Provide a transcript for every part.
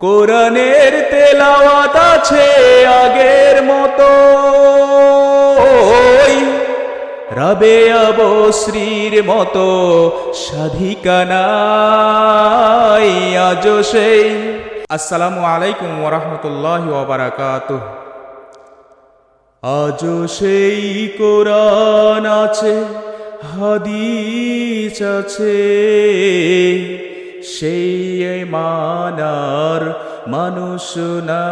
কোরআনের তেলাওয়াত আছে আগের মতো, রাবেয়া বসরির মতো সাধিকা নাই আজও সেই। আসসালামু আলাইকুম ওয়া রাহমাতুল্লাহি ওয়া বারাকাতুহু। আজও সেই কোরআন আছে, হাদিস আছে, সেই মানার মানুষ নাই।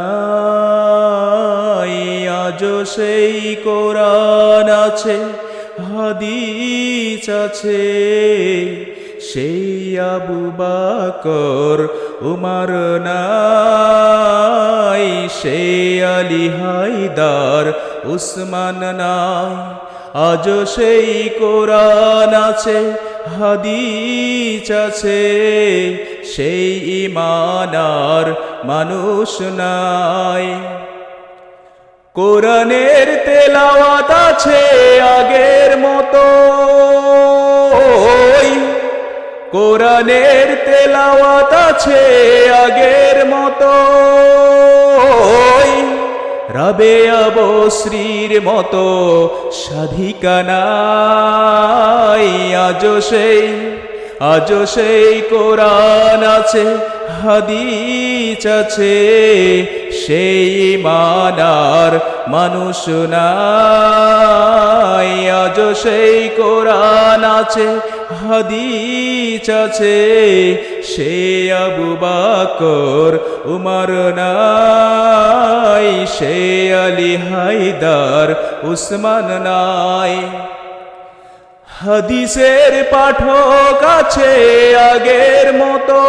আজও সেই কোরআন আছে, হাদিস আছে, সেই আবু বকর উমর নাই, সেই আলী হায়দার উসমান নাই। আজও সেই কোরআন আছে, হাদিস আছে, সেই ঈমানার মানুষ নাই। কোরআনের তেলাওয়াত আছে আগের মতো, কোরআনের তেলাওয়াত আছে আগের মতো, রাবেয়া বসরির মতো সাধিকা নাই। আজও সেই কোরআন আছে, হাদিস আছে, সেই মানার মানুষ নাই। আজও সেই কোরআন আছে, হাদিস আছে, সেই আবু বকর উমর নাই, সেই আলী হায়দার উসমান নাই। হাদিসের পাঠক আছে আগের মতো,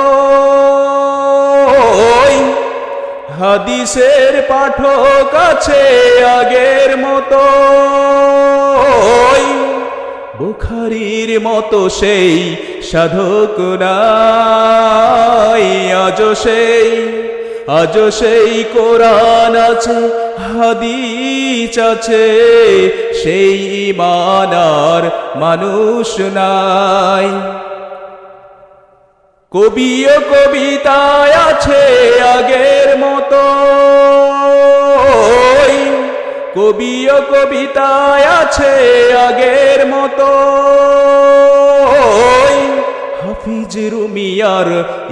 হাদিসের পাঠক আছে আগের মতো, বুখারীর মতো সেই সাধক নাই। আজও সেই কোরআন আছে, হাদিস আছে, সেই ঈমানার মানুষ নাই। কবি ও কবিতায় আছে আগের মতো, কবি ও কবিতায় আছে আগের মতো, হাফিজ রুমিয়ার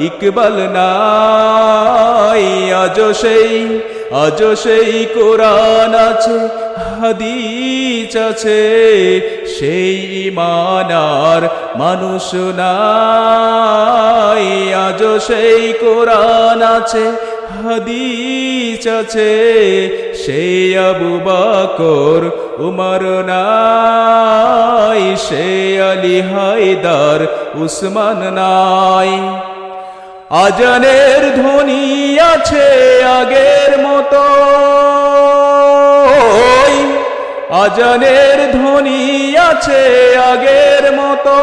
ইকবাল নাই। আজও সেই কোরআন আছে, হাদিস আছে, সেই ঈমানার মানুষ নাই। আজও সেই কোরআন আছে, হাদিস আছে, সেই আবু বকর উমর নাই, সেই আলী হায়দার উসমান নাই। আজানের ধ্বনি আছে আগের মতো, আজানের ধ্বনি আছে আগের মতো,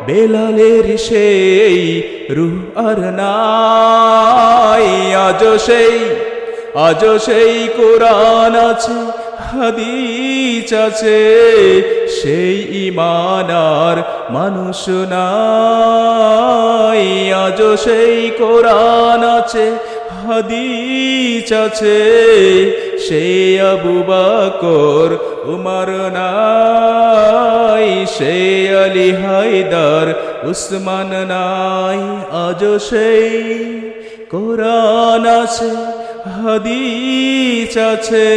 বেলালের সেই রূহ আর নাই। আজও সেই কোরআন আছে, হাদিস আছে, সেই ঈমানার মানুষ নাই। আজও সেই কোরআন আছে, হাদিস আছে, সেই আবু বকর উমর নাই, সেই আলী হায়দার উসমান নাই। আজও সেই কোরআন আছে, হাদিস আছে,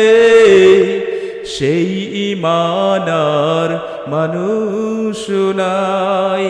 সেই ঈমানার মানুষ নাই।